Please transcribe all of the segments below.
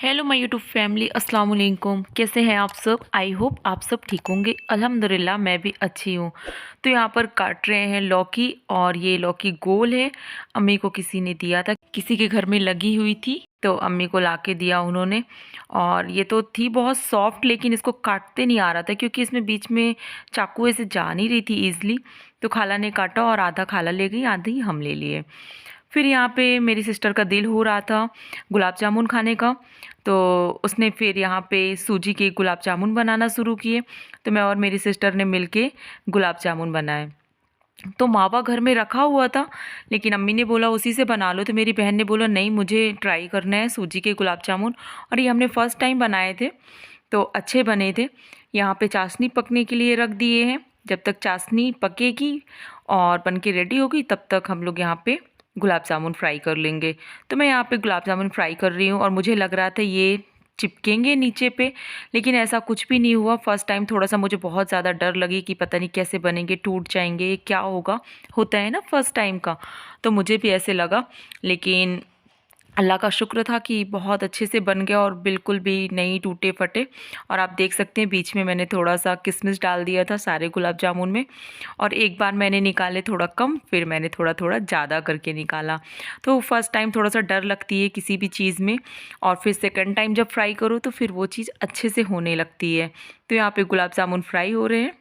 Hello my YouTube family, अस्सलाम वालेकुम। कैसे हैं आप सब? आई होप आप सब ठीक होंगे। अल्हम्दुलिल्लाह मैं भी अच्छी हूँ। तो यहाँ पर काट रहे हैं लौकी, और ये लौकी गोल है। अम्मी को किसी ने दिया था, किसी के घर में लगी हुई थी तो अम्मी को ला के दिया उन्होंने। और ये तो थी बहुत सॉफ्ट, लेकिन इसको काटते नहीं आ रहा था क्योंकि इसमें बीच में चाकू ऐसे जा नहीं रही थी ईज़िली। तो खाला ने काटा और आधा खाला ले गई, आधी हम ले लिए। फिर यहाँ पे मेरी सिस्टर का दिल हो रहा था गुलाब जामुन खाने का, तो उसने फिर यहाँ पे सूजी के गुलाब जामुन बनाना शुरू किए। तो मैं और मेरी सिस्टर ने मिलके गुलाब जामुन बनाए। तो मावा घर में रखा हुआ था, लेकिन अम्मी ने बोला उसी से बना लो, तो मेरी बहन ने बोला नहीं मुझे ट्राई करना है सूजी के गुलाब जामुन। और ये हमने फ़र्स्ट टाइम बनाए थे तो अच्छे बने थे। यहाँ पे चाशनी पकने के लिए रख दिए हैं। जब तक चाशनी पकेगी और बन के रेडी होगी तब तक हम लोग यहाँ पे गुलाब जामुन फ्राई कर लेंगे। तो मैं यहाँ पे गुलाब जामुन फ्राई कर रही हूँ और मुझे लग रहा था ये चिपकेंगे नीचे पे, लेकिन ऐसा कुछ भी नहीं हुआ। फर्स्ट टाइम थोड़ा सा मुझे बहुत ज़्यादा डर लगी कि पता नहीं कैसे बनेंगे, टूट जाएंगे, क्या होगा, होता है ना फर्स्ट टाइम का। तो मुझे भी ऐसे लगा, लेकिन अल्लाह का शुक्र था कि बहुत अच्छे से बन गया और बिल्कुल भी नहीं टूटे फटे। और आप देख सकते हैं बीच में मैंने थोड़ा सा किशमिश डाल दिया था सारे गुलाब जामुन में। और एक बार मैंने निकाले थोड़ा कम, फिर मैंने थोड़ा थोड़ा ज़्यादा करके निकाला। तो फर्स्ट टाइम थोड़ा सा डर लगती है किसी भी चीज़ में, और फिर सेकंड टाइम जब फ्राई करो तो फिर वो चीज़ अच्छे से होने लगती है। तो यहाँ पे गुलाब जामुन फ्राई हो रहे हैं।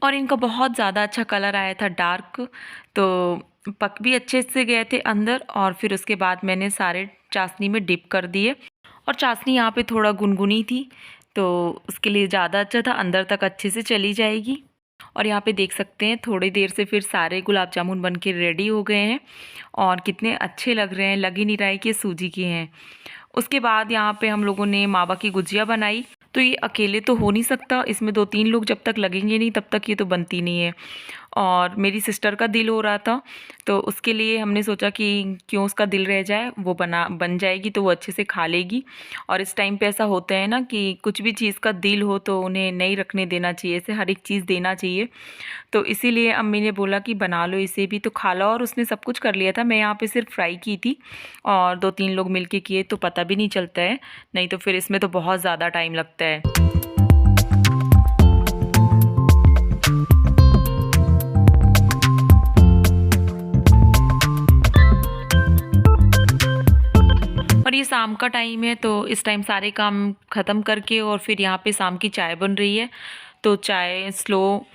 और इनका बहुत ज़्यादा अच्छा कलर आया था, डार्क। तो पक भी अच्छे से गए थे अंदर। और फिर उसके बाद मैंने सारे चाशनी में डिप कर दिए। और चाशनी यहाँ पे थोड़ा गुनगुनी थी तो उसके लिए ज़्यादा अच्छा था, अंदर तक अच्छे से चली जाएगी। और यहाँ पे देख सकते हैं थोड़ी देर से फिर सारे गुलाब जामुन बन के रेडी हो गए हैं और कितने अच्छे लग रहे हैं, लग ही नहीं रहा है कि सूजी के हैं। उसके बाद यहाँ पे हम लोगों ने मावा की गुजिया बनाई। तो ये अकेले तो हो नहीं सकता, इसमें 2-3 लोग जब तक लगेंगे नहीं तब तक ये तो बनती नहीं है। और मेरी सिस्टर का दिल हो रहा था तो उसके लिए हमने सोचा कि क्यों उसका दिल रह जाए, वो बन जाएगी तो वो अच्छे से खा लेगी। और इस टाइम पे ऐसा होता है ना कि कुछ भी चीज़ का दिल हो तो उन्हें नहीं रखने देना चाहिए, ऐसे हर एक चीज़ देना चाहिए। तो इसीलिए अम्मी ने बोला कि बना लो इसे भी, तो खा लो। और उसने सब कुछ कर लिया था, मैं यहाँ पे सिर्फ फ्राई की थी। और 2-3 लोग मिलके किए तो पता भी नहीं चलता है, नहीं तो फिर इसमें तो बहुत ज़्यादा टाइम लगता है। और ये शाम का टाइम है तो इस टाइम सारे काम ख़त्म करके और फिर यहाँ पे शाम की चाय बन रही है। तो चाय स्लो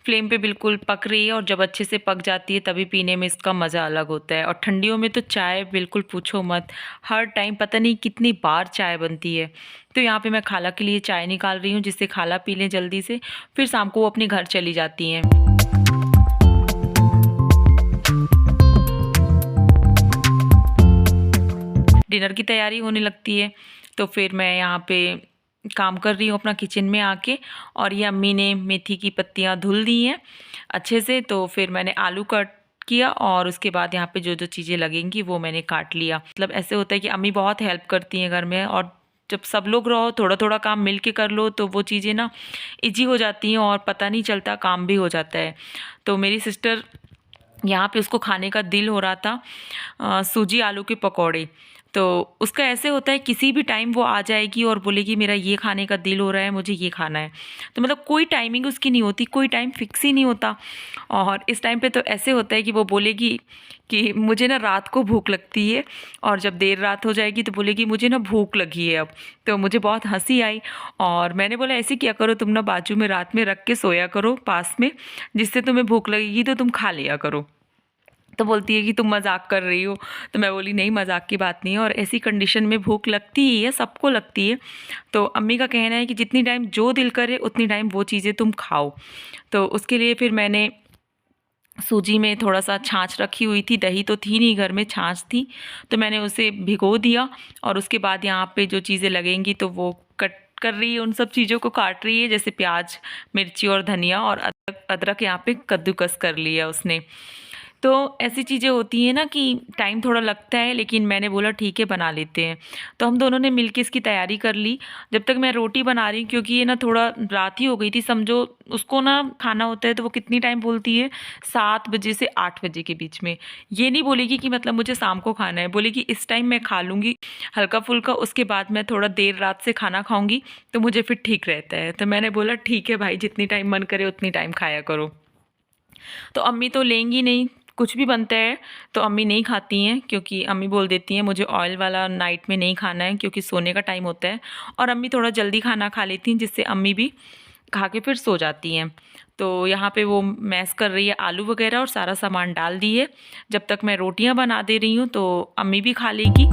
फ्लेम पे बिल्कुल पक रही है, और जब अच्छे से पक जाती है तभी पीने में इसका मज़ा अलग होता है। और ठंडियों में तो चाय बिल्कुल पूछो मत, हर टाइम पता नहीं कितनी बार चाय बनती है। तो यहाँ पे मैं खाला के लिए चाय निकाल रही हूँ जिससे खाला पी लें जल्दी से, फिर शाम को वो अपने घर चली जाती हैं। डिनर की तैयारी होने लगती है तो फिर मैं यहाँ पे काम कर रही हूँ अपना किचन में आके। और ये अम्मी ने मेथी की पत्तियाँ धुल दी हैं अच्छे से। तो फिर मैंने आलू कट किया और उसके बाद यहाँ पे जो जो चीज़ें लगेंगी वो मैंने काट लिया। मतलब ऐसे होता है कि अम्मी बहुत हेल्प करती हैं घर में, और जब सब लोग रहो थोड़ा थोड़ा काम मिल के कर लो तो वो चीज़ें ना ईजी हो जाती हैं और पता नहीं चलता, काम भी हो जाता है। तो मेरी सिस्टर यहाँ पे उसको खाने का दिल हो रहा था सूजी आलू के पकौड़े। तो उसका ऐसे होता है किसी भी टाइम वो आ जाएगी और बोलेगी मेरा ये खाने का दिल हो रहा है, मुझे ये खाना है। तो मतलब कोई टाइमिंग उसकी नहीं होती, कोई टाइम फिक्स ही नहीं होता। और इस टाइम पे तो ऐसे होता है कि वो बोलेगी कि मुझे ना रात को भूख लगती है, और जब देर रात हो जाएगी तो बोलेगी मुझे ना भूख लगी है अब। तो मुझे बहुत हंसी आई और मैंने बोला ऐसे क्या करो तुम ना बाजू में रात में रख के सोया करो पास में, जिससे तुम्हें भूख लगेगी तो तुम खा लिया करो। तो बोलती है कि तुम मजाक कर रही हो। तो मैं बोली नहीं, मजाक की बात नहीं है, और ऐसी कंडीशन में भूख लगती ही है, सबको लगती है। तो अम्मी का कहना है कि जितनी टाइम जो दिल करे उतनी टाइम वो चीज़ें तुम खाओ। तो उसके लिए फिर मैंने सूजी में थोड़ा सा छाछ रखी हुई थी, दही तो थी नहीं घर में, छाछ थी, तो मैंने उसे भिगो दिया। और उसके बाद यहाँ पे जो चीज़ें लगेंगी तो वो कट कर रही है, उन सब चीज़ों को काट रही है, जैसे प्याज, मिर्ची और धनिया, और अदरक यहाँ पे कद्दूकस कर लिया उसने। तो ऐसी चीज़ें होती हैं ना कि टाइम थोड़ा लगता है, लेकिन मैंने बोला ठीक है बना लेते हैं। तो हम दोनों ने मिलके इसकी तैयारी कर ली। जब तक मैं रोटी बना रही हूँ, क्योंकि ये ना थोड़ा रात ही हो गई थी समझो, उसको ना खाना होता है तो वो कितनी टाइम बोलती है, 7 बजे से 8 बजे के बीच में। ये नहीं बोलेगी कि मतलब मुझे शाम को खाना है, बोलेगी इस टाइम मैं खा लूँगी हल्का-फुल्का, उसके बाद मैं थोड़ा देर रात से खाना खाऊँगी तो मुझे फिर ठीक रहता है। तो मैंने बोला ठीक है भाई, जितनी टाइम मन करे उतनी टाइम खाया करो। तो अम्मी तो लेंगी नहीं, कुछ भी बनता है तो अम्मी नहीं खाती हैं, क्योंकि अम्मी बोल देती हैं मुझे ऑयल वाला नाइट में नहीं खाना है, क्योंकि सोने का टाइम होता है। और अम्मी थोड़ा जल्दी खाना खा लेती हैं, जिससे अम्मी भी खा के फिर सो जाती हैं। तो यहाँ पे वो मैश कर रही है आलू वगैरह और सारा सामान डाल दिए। जब तक मैं रोटियाँ बना दे रही हूँ तो अम्मी भी खा लेगी।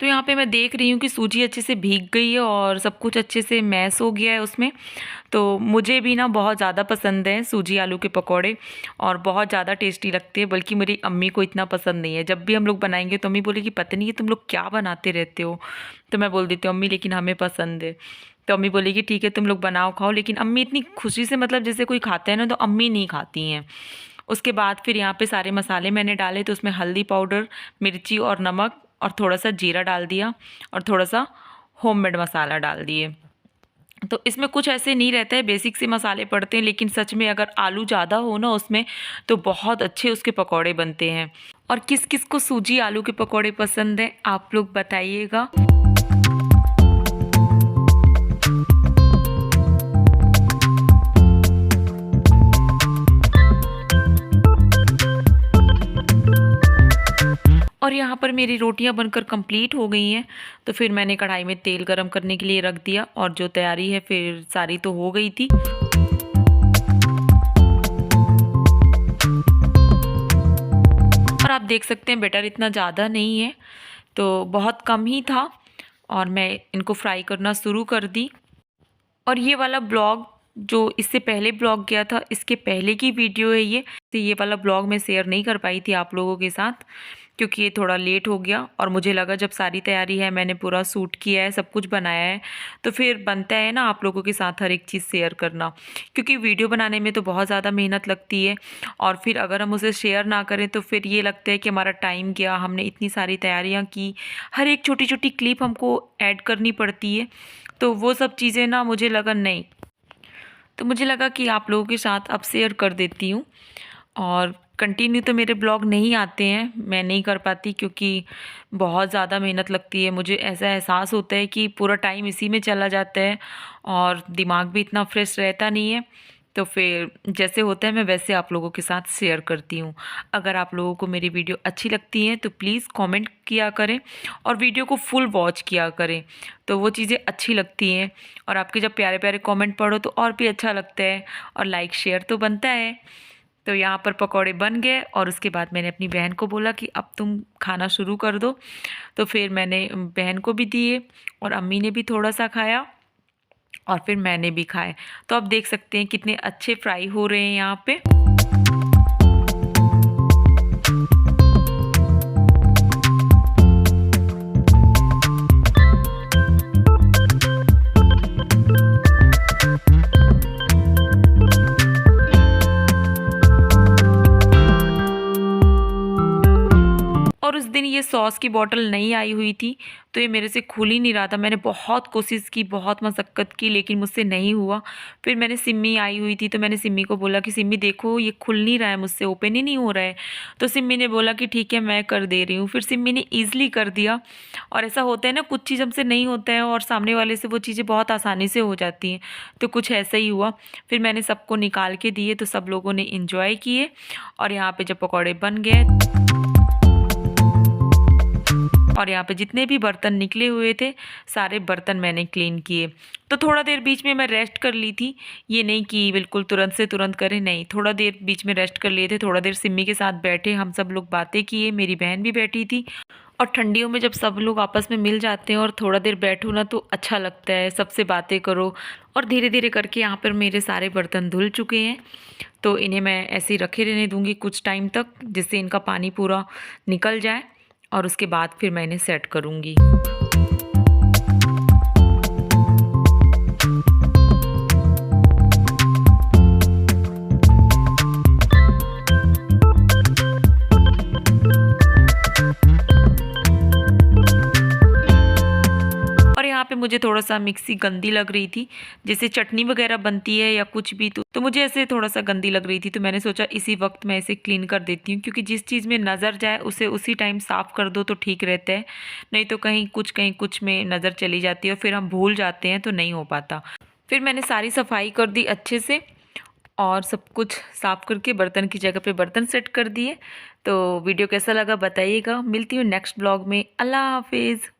तो यहाँ पे मैं देख रही हूँ कि सूजी अच्छे से भीग गई है और सब कुछ अच्छे से मैश हो गया है उसमें। तो मुझे भी ना बहुत ज़्यादा पसंद है सूजी आलू के पकौड़े, और बहुत ज़्यादा टेस्टी लगते हैं। बल्कि मेरी अम्मी को इतना पसंद नहीं है। जब भी हम लोग बनाएंगे तो अम्मी बोलेगी पता नहीं ये तुम लोग क्या बनाते रहते हो। तो मैं बोल देती हूँ अम्मी लेकिन हमें पसंद है। तो अम्मी बोलेगी ठीक है तुम लोग बनाओ खाओ, लेकिन अम्मी इतनी खुशी से, मतलब जैसे कोई खाता है ना, तो अम्मी नहीं खाती हैं। उसके बाद फिर यहाँ पे सारे मसाले मैंने डाले, तो उसमें हल्दी पाउडर, मिर्ची और नमक और थोड़ा सा जीरा डाल दिया और थोड़ा सा होममेड मसाला डाल दिए। तो इसमें कुछ ऐसे नहीं रहता है, बेसिक से मसाले पड़ते हैं, लेकिन सच में अगर आलू ज़्यादा हो ना उसमें तो बहुत अच्छे उसके पकौड़े बनते हैं। और किस किस को सूजी आलू के पकौड़े पसंद है आप लोग बताइएगा। और यहाँ पर मेरी रोटियां बनकर कंप्लीट हो गई हैं। तो फिर मैंने कढ़ाई में तेल गरम करने के लिए रख दिया, और जो तैयारी है फिर सारी तो हो गई थी। और आप देख सकते हैं बैटर इतना ज़्यादा नहीं है, तो बहुत कम ही था, और मैं इनको फ्राई करना शुरू कर दी। और ये वाला ब्लॉग जो इससे पहले ब्लॉग गया था, इसके पहले की वीडियो है ये। तो ये वाला ब्लॉग मैं शेयर नहीं कर पाई थी आप लोगों के साथ, क्योंकि ये थोड़ा लेट हो गया। और मुझे लगा जब सारी तैयारी है, मैंने पूरा शूट किया है, सब कुछ बनाया है, तो फिर बनता है ना आप लोगों के साथ हर एक चीज़ शेयर करना। क्योंकि वीडियो बनाने में तो बहुत ज़्यादा मेहनत लगती है, और फिर अगर हम उसे शेयर ना करें तो फिर ये लगता है कि हमारा टाइम गया, हमने इतनी सारी तैयारियाँ की, हर एक छोटी छोटी क्लिप हमको ऐड करनी पड़ती है। तो वो सब चीज़ें ना मुझे लगा नहीं, तो मुझे लगा कि आप लोगों के साथ अब शेयर कर देती हूँ। और कंटिन्यू तो मेरे ब्लॉग नहीं आते हैं, मैं नहीं कर पाती, क्योंकि बहुत ज़्यादा मेहनत लगती है। मुझे ऐसा एहसास होता है कि पूरा टाइम इसी में चला जाता है, और दिमाग भी इतना फ्रेश रहता नहीं है। तो फिर जैसे होता है मैं वैसे आप लोगों के साथ शेयर करती हूँ। अगर आप लोगों को मेरी वीडियो अच्छी लगती है तो प्लीज़ कमेंट किया करें, और वीडियो को फुल वॉच किया करें, तो वो चीज़ें अच्छी लगती हैं। और आपके जब प्यारे प्यारे कमेंट पढ़ो तो और भी अच्छा लगता है, और लाइक शेयर तो बनता है। तो यहाँ पर पकौड़े बन गए, और उसके बाद मैंने अपनी बहन को बोला कि अब तुम खाना शुरू कर दो। तो फिर मैंने बहन को भी दिए, और अम्मी ने भी थोड़ा सा खाया, और फिर मैंने भी खाए। तो आप देख सकते हैं कितने अच्छे फ्राई हो रहे हैं यहाँ पे। और उस दिन ये सॉस की बॉटल नहीं आई हुई थी, तो ये मेरे से खुल ही नहीं रहा था। मैंने बहुत कोशिश की, बहुत मशक्क़त की, लेकिन मुझसे नहीं हुआ। फिर मैंने सिम्मी आई हुई थी, तो मैंने सिम्मी को बोला कि सिम्मी देखो ये खुल नहीं रहा है, मुझसे ओपन ही नहीं हो रहा है। तो सिम्मी ने बोला कि ठीक है मैं कर दे रही हूँ। फिर सिम्मी ने ईज़िली कर दिया। और ऐसा होता है ना, कुछ चीज़ हमसे नहीं होता है और सामने वाले से वो चीज़ें बहुत आसानी से हो जाती हैं, तो कुछ ऐसा ही हुआ। फिर मैंने सबको निकाल के दिए, तो सब लोगों ने इंजॉय किए। और यहाँ पे जब पकौड़े बन गए, और यहाँ पे जितने भी बर्तन निकले हुए थे सारे बर्तन मैंने क्लीन किए। तो थोड़ा देर बीच में मैं रेस्ट कर ली थी, ये नहीं कि बिल्कुल तुरंत से तुरंत करें, नहीं, थोड़ा देर बीच में रेस्ट कर लिए थे। थोड़ा देर सिम्मी के साथ बैठे, हम सब लोग बातें किए, मेरी बहन भी बैठी थी, और ठंडियों में जब सब लोग आपस में मिल जाते हैं और थोड़ा देर बैठो ना तो अच्छा लगता है, सबसे बातें करो। और धीरे धीरे करके यहाँ पर मेरे सारे बर्तन धुल चुके हैं, तो इन्हें मैं ऐसे ही रखे रहने दूँगी कुछ टाइम तक, जिससे इनका पानी पूरा निकल जाए और उसके बाद फिर मैं इन्हें सेट करूँगी। और यहाँ पे मुझे थोड़ा-सा मिक्सी गंदी लग रही थी, जैसे चटनी वगैरह बनती है या कुछ भी, तो मुझे ऐसे थोड़ा-सा गंदी लग रही थी, तो मैंने सोचा इसी वक्त मैं इसे क्लीन कर देती हूँ, क्योंकि जिस चीज़ में नज़र जाए उसे उसी टाइम साफ़ कर दो तो ठीक रहता है, नहीं तो कहीं कुछ में नज़र चली जाती है और फिर हम भूल जाते हैं तो नहीं हो पाता। फिर मैंने सारी सफाई कर दी अच्छे से और सब कुछ साफ़ करके बर्तन की जगह पे बर्तन सेट कर दिए। तो वीडियो कैसा लगा बताइएगा। मिलती हूँ नेक्स्ट ब्लॉग में। अल्लाह हाफ़िज़।